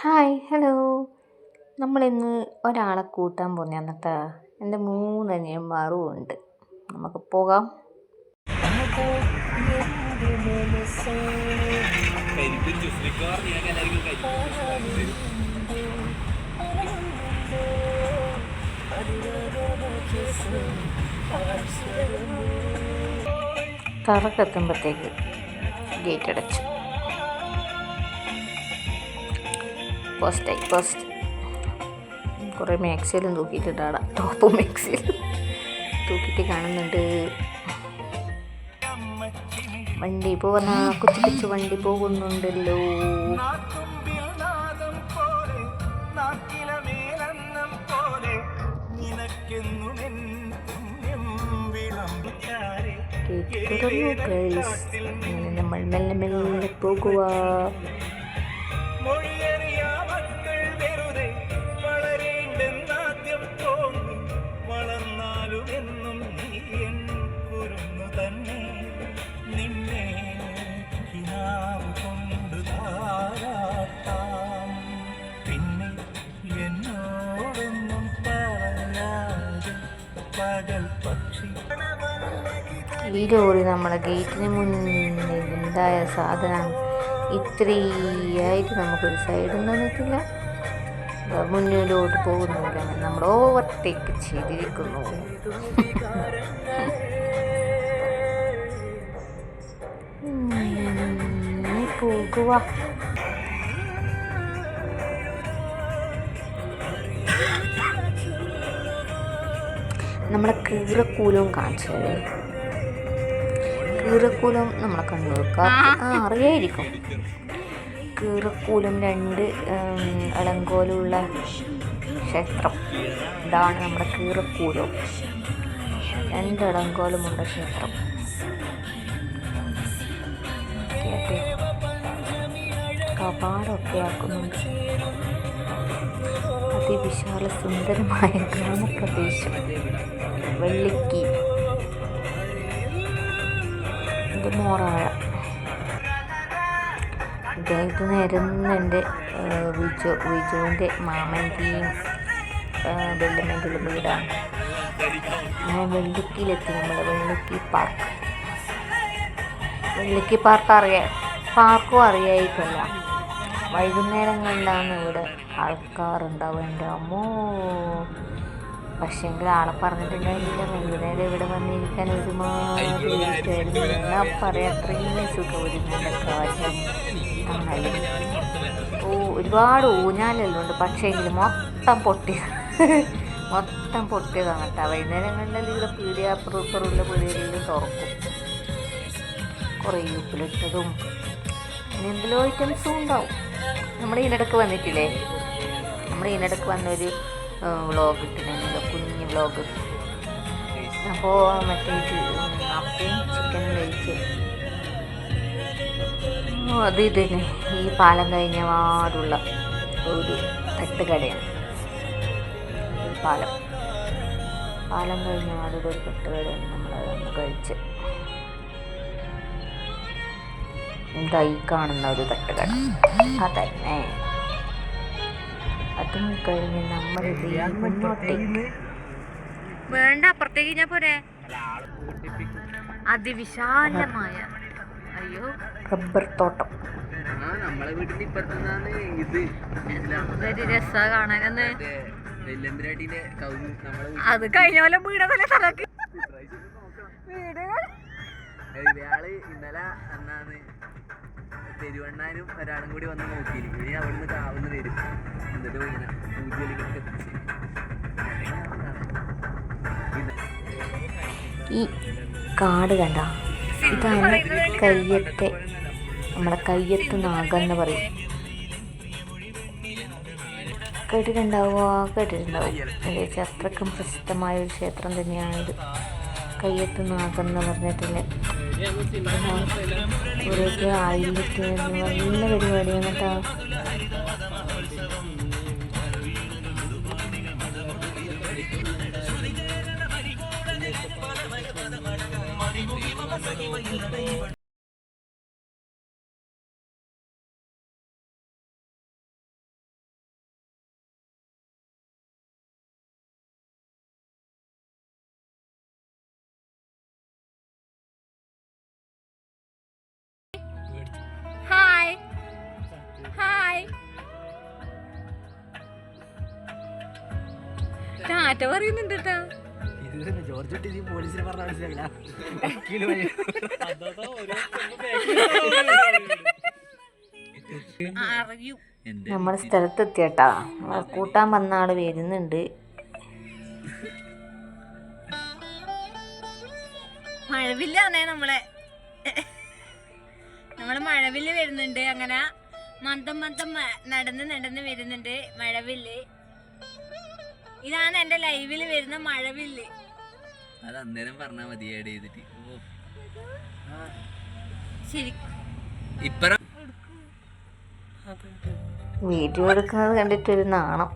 Hi hello. നമ്മളിന്ന് ഒരാളെ കൂട്ടാൻ പോകുന്ന എന്നിട്ടാ എൻ്റെ 3 അനിയന്മാരും ഉണ്ട്. നമുക്ക് പോകാം. തറക്കെത്തുമ്പോഴത്തേക്ക് ഗേറ്റ് അടച്ചു. പോസ്റ്റ് കുറേ മാക്സിലും തൂക്കിയിട്ടിട്ടാണ്, ടോപ്പ് മാക്സിലും തൂക്കിയിട്ട് കാണുന്നുണ്ട്. വണ്ടി പോകുന്ന കൊച്ചു വണ്ടി പോകുന്നുണ്ടല്ലോ. നമ്മൾ മെല്ലെ മെല്ലെ പോകുക. ഈ ലോറി നമ്മളെ ഗേറ്റിന് മുന്നിൽ ഉണ്ടായ സാധനം ഇത്രയായിട്ട് നമുക്കൊരു സൈഡിൽ നിന്നിട്ടില്ല, മുന്നിലോട്ട് പോകുന്നില്ല. നമ്മൾ ഓവർടേക്ക് ചെയ്തിരിക്കുന്നു. പോകുക. നമ്മളെ കീറക്കൂലവും കാണിച്ചത്. കീറക്കൂലം നമ്മളെ കണ്ണൂർക്കാർക്ക് അറിയായിരിക്കും. കീറക്കൂലം 2 ഇളങ്കോലുള്ള ക്ഷേത്രം. ഇതാണ് നമ്മുടെ കീറക്കൂലം. 2 ഇളങ്കോലമുള്ള ക്ഷേത്രം. കവാടമൊക്കെ ആക്കുന്നുണ്ട്. അതിവിശാല സുന്ദരമായ ഗ്രാമപ്രദേശം വെള്ളിക്കി. ഇത് മോറാഴ. ഇത് നിരന്നെൻ്റെ വിജുവിൻ്റെ മാമൻ്റെയും വെള്ളിമൻ്റെയും വീടാണ്. അങ്ങനെ വെള്ളിക്കിയിലെത്തി നമ്മൾ. വെള്ളിക്കി പാർക്ക് പാർക്കും അറിയായിട്ടല്ല. വൈകുന്നേരങ്ങളിലാണ് ഇവിടെ ആൾക്കാരുണ്ടാവും. എൻ്റെ അമ്മോ. പക്ഷേങ്കിൽ ആളെ പറഞ്ഞിട്ടുണ്ടായില്ല. വൈകുന്നേരം ഇവിടെ വന്നിരിക്കാൻ ഒരുമാതിരിയായിരുന്നു. എന്നാ പറയാം, അത്രയും സുഖം. ഒരു നല്ല കാര്യം തണലും. ഒരുപാട് ഊഞ്ഞാലെല്ലാം ഉണ്ട്. പക്ഷേങ്കിൽ മൊത്തം പൊട്ടിയതാണ് കേട്ടോ. വൈകുന്നേരങ്ങളിൽ ഇവിടെ പീടിയാപ്പുറപ്പുറമുള്ള പീടികകളിൽ തുറക്കും. കുറേ ഉപ്പിലിട്ടതും പിന്നെ എന്തെല്ലോ ഐറ്റംസും ഉണ്ടാവും. നമ്മൾ ഇതിനിടയ്ക്ക് വന്നിട്ടില്ലേ, വന്നൊരു വ്ളോഗ് ഇട്ടിട്ടുണ്ടല്ലോ, കുഞ്ഞ് വ്ളോഗ്. അപ്പോൾ മറ്റേ അപ്പയും ചിക്കനും കഴിച്ച് അത് തന്നെ. ഈ പാലം കഴിഞ്ഞ പാടുള്ള ഒരു തട്ടുകടയാണ്. ഈ പാലം കഴിഞ്ഞ പാടുള്ള ഒരു തട്ടുകടയാണ് നമ്മളതൊന്ന് കഴിച്ച്. ഇതായി കാണുന്ന ഒരു തട്ടുകട അതന്നെ. അതും കഴിഞ്ഞ് നമ്മളിത് മുന്നോട്ടേക്ക് വേണ്ട, അപ്പുറത്തേക്ക് ഞാൻ പോരെ. അതിവിശാലമായ റബ്ബർ തോട്ടം. രസാ കാണാനെന്ന്. അത് കഴിഞ്ഞ പോലെ വീടല്ലേ തലക്ക് ഇന്നലെ എന്നാന്ന് പെരുവണ്ണാനും ഒരാളും കൂടി വന്ന് നോക്കിയില്ല. ഇനി അവിടുന്ന് കാവുന്ന് വരും. എന്നിട്ട് ഇങ്ങനെ പൂജലിക്കൊക്കെ ഈ കാട് കണ്ട. ഇതാണ് കയ്യത്തെ, നമ്മളെ കയ്യത്ത് നാഗെന്ന് പറയും. കേട്ടിട്ടുണ്ടാവും. അത്രക്കും പ്രസിദ്ധമായ ഒരു ക്ഷേത്രം തന്നെയാണിത്. കയ്യത്ത് നാഗെന്ന് പറഞ്ഞിട്ടില്ല. ഇവരൊക്കെ ആയിരത്തി നല്ല പരിപാടിയാണ് കേട്ടോ. ടാറ്റ പറയുന്നുണ്ട് കേട്ടോ. ജോർജ് ടി പോലീസിനെ പറഞ്ഞ മനസ്സിലായില്ല. നമ്മുടെ സ്ഥലത്തെത്തിയട്ടാ. കൂട്ടാൻ വന്ന ആള് വരുന്നുണ്ട്. മഴവില്ലാന്നേ നമ്മളെ മഴവില്ല് വരുന്നുണ്ട്. അങ്ങനെ മന്ദം നടന്ന് വരുന്നുണ്ട് മഴവില്ല്. ഇതാണ് എന്റെ ലൈവില് വരുന്ന മഴവില്ല്. അത് അന്നേരം പറഞ്ഞാ മതി ആഡ് ചെയ്തിട്ട്. ശരി വീഡിയോ എടുക്കുന്നത് കണ്ടിട്ടൊരു നാണം.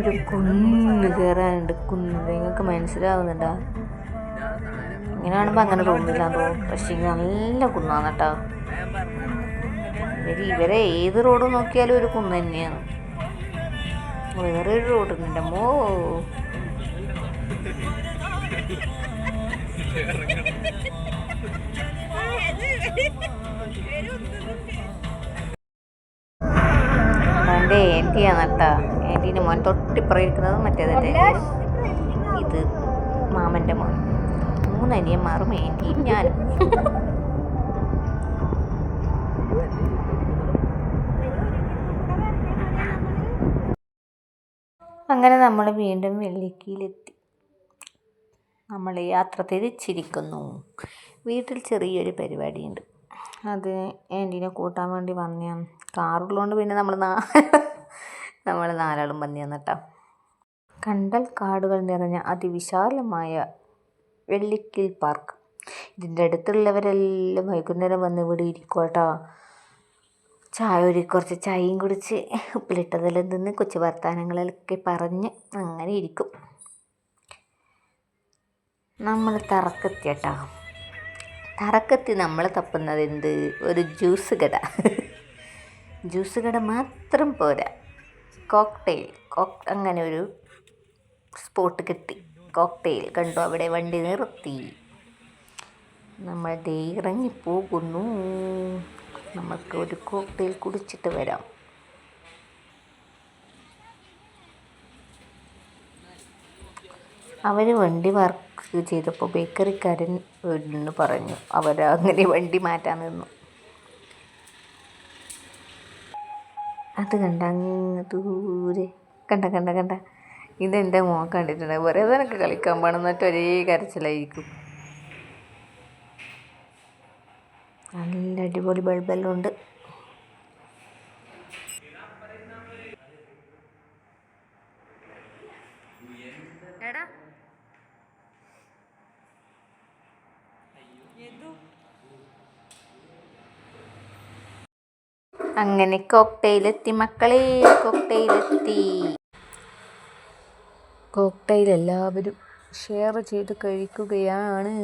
ഒരു കുന്ന് കയറാനുണ്ട്. കുന്ന് നിങ്ങൾക്ക് മനസ്സിലാവുന്നുണ്ടോ? ഇങ്ങനെ കാണുമ്പോൾ അങ്ങനെ തോന്നില്ലാന്ന് തോന്നും. പക്ഷേ നല്ല കുന്നാണ് കേട്ടോ. ഇവരെ ഏത് റോഡ് നോക്കിയാലും ഒരു കുന്ന് തന്നെയാണ്. വേറൊരു റോഡുണ്ട്. മോ എൻ്റെ ആൻറ്റിയാണ് കേട്ടോ. ആൻറ്റീൻ്റെ മോൻ തൊട്ടിപ്പുറയിരിക്കുന്നത് മറ്റേതല്ലേ. ഇത് മാമൻ്റെ മോൻ. 3 അനിയന്മാരും ആൻറ്റിയും ഞാനും. അങ്ങനെ നമ്മൾ വീണ്ടും വെള്ളിക്കയിലെത്തി. നമ്മൾ യാത്ര തിരിച്ചിരിക്കുന്നു. വീട്ടിൽ ചെറിയൊരു പരിപാടിയുണ്ട്. അത് ആൻറ്റീനെ കൂട്ടാൻ വേണ്ടി വന്നതാണ്. കാറുള്ളതുകൊണ്ട് പിന്നെ നമ്മൾ 4 വന്നതാണ് കേട്ടോ. കണ്ടൽ കാടുകൾ നിറഞ്ഞ അതിവിശാലമായ വെള്ളിക്കൽ പാർക്ക്. ഇതിൻ്റെ അടുത്തുള്ളവരെല്ലാം വൈകുന്നേരം വന്ന് ഇവിടെ ഇരിക്കും കേട്ടോ. കുറച്ച് ചായയും കുടിച്ച് ഉപ്പിലിട്ടതെല്ലാം തിന്ന് കൊച്ചു വർത്തമാനങ്ങളൊക്കെ പറഞ്ഞ് അങ്ങനെ ഇരിക്കും. നമ്മൾ തറക്കെത്തി കേട്ടോ. തറക്കെത്തി നമ്മൾ തപ്പുന്നത് എന്ത്? ഒരു ജ്യൂസ് കട. ജ്യൂസ് കട മാത്രം പോരാ, കോക്ടെയിൽ അങ്ങനെ ഒരു സ്പോട്ട് കിട്ടി. കോക്ടെയിൽ കണ്ടു. അവിടെ വണ്ടി നിർത്തി. നമ്മൾ ഇറങ്ങിപ്പോകുന്നു. നമുക്ക് ഒരു കോക്ടെയിൽ കുടിച്ചിട്ട് വരാം. അവർ വണ്ടി വർക്ക് ചെയ്തപ്പോൾ ബേക്കറിക്കാരൻ എന്ന് പറഞ്ഞു. അങ്ങനെ വണ്ടി മാറ്റാൻ നിന്നു. അത് കണ്ട അങ്ങ് ദൂരെ കണ്ട ഇതെൻ്റെ മോൻ കണ്ടിട്ടുണ്ട്. വേറെ അതൊക്കെ കളിക്കാൻ പാടുന്നിട്ട് ഒരേ കരച്ചിലായിരിക്കും. നല്ല അടിപൊളി ബൾബെല്ലാം ഉണ്ട്. അങ്ങനെ കോക്ടെയിലെത്തി മക്കളെ. കോക്ടെയിൽ എല്ലാവരും ഷെയർ ചെയ്ത് കഴിക്കുകയാണ്.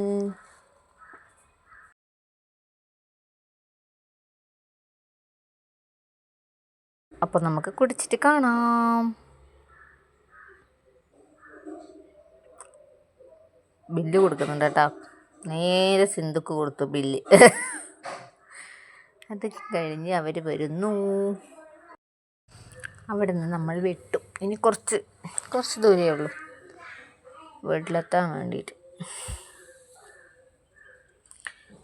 അപ്പോൾ നമുക്ക് കുടിച്ചിട്ട് കാണാം. ബില്ല് കൊടുക്കുന്നുണ്ട് കേട്ടോ. നേരെ സിന്ധുക്ക് കൊടുത്തു ബില്ല്. അത് കഴിഞ്ഞ് അവർ വരുന്നു. അവിടെ നിന്ന് നമ്മൾ വിട്ടു. ഇനി കുറച്ച് ദൂരമേ ഉള്ളൂ വീട്ടിലെത്താൻ വേണ്ടിയിട്ട്.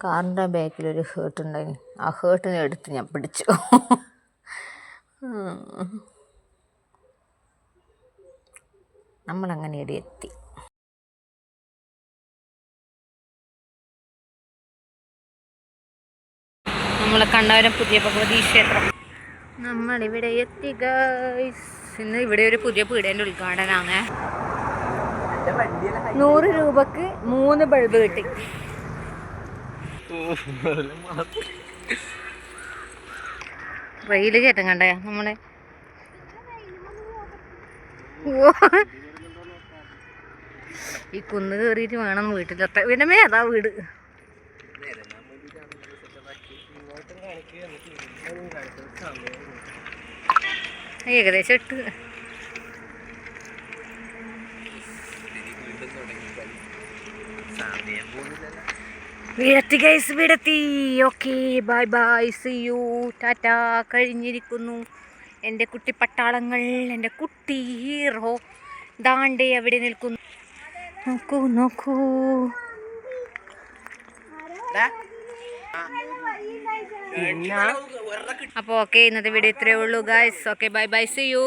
കാറിൻ്റെ ബാക്കിലൊരു ഹേർട്ട് ഉണ്ടായിരുന്നു. ആ ഹേർട്ടിനെ എടുത്ത് ഞാൻ പിടിച്ചു. നമ്മളങ്ങനെ ഇവിടെ എത്തി. നമ്മളെ കണ്ടവരം പുതിയ ഭഗവതി ക്ഷേത്രം. നമ്മളിവിടെ എത്തി ഗൈസ്. ഇന്ന് ഇവിടെ ഒരു പുതിയ പീടികേൻ്റെ ഉദ്ഘാടനമാണ്. 100 രൂപക്ക് 3 ബൾബ് കിട്ടി. റെയിൽ കയറ്റം കണ്ടേ നമ്മളെ. ഈ കുന്ന് കയറിയിട്ട് വേണം വീട്ടിലെത്താൻ. വിടമേ അതാ വീട്. ഏകദേശം 8. വീടെത്തി ഗൈസ്, വീടെത്തി. Okay, bye bye, see you, tata. കഴിഞ്ഞിരിക്കുന്നു എൻ്റെ കുട്ടി പട്ടാളങ്ങൾ. എൻ്റെ കുട്ടി ഹീറോ ദാണ്ടേ അവിടെ നിൽക്കുന്നു. നോക്കൂ നോക്കൂ. അപ്പോൾ ഓക്കെ, ഇന്നത്തെ വീഡിയോ ഇത്രയേ ഉള്ളൂ guys. Okay, bye bye, see U.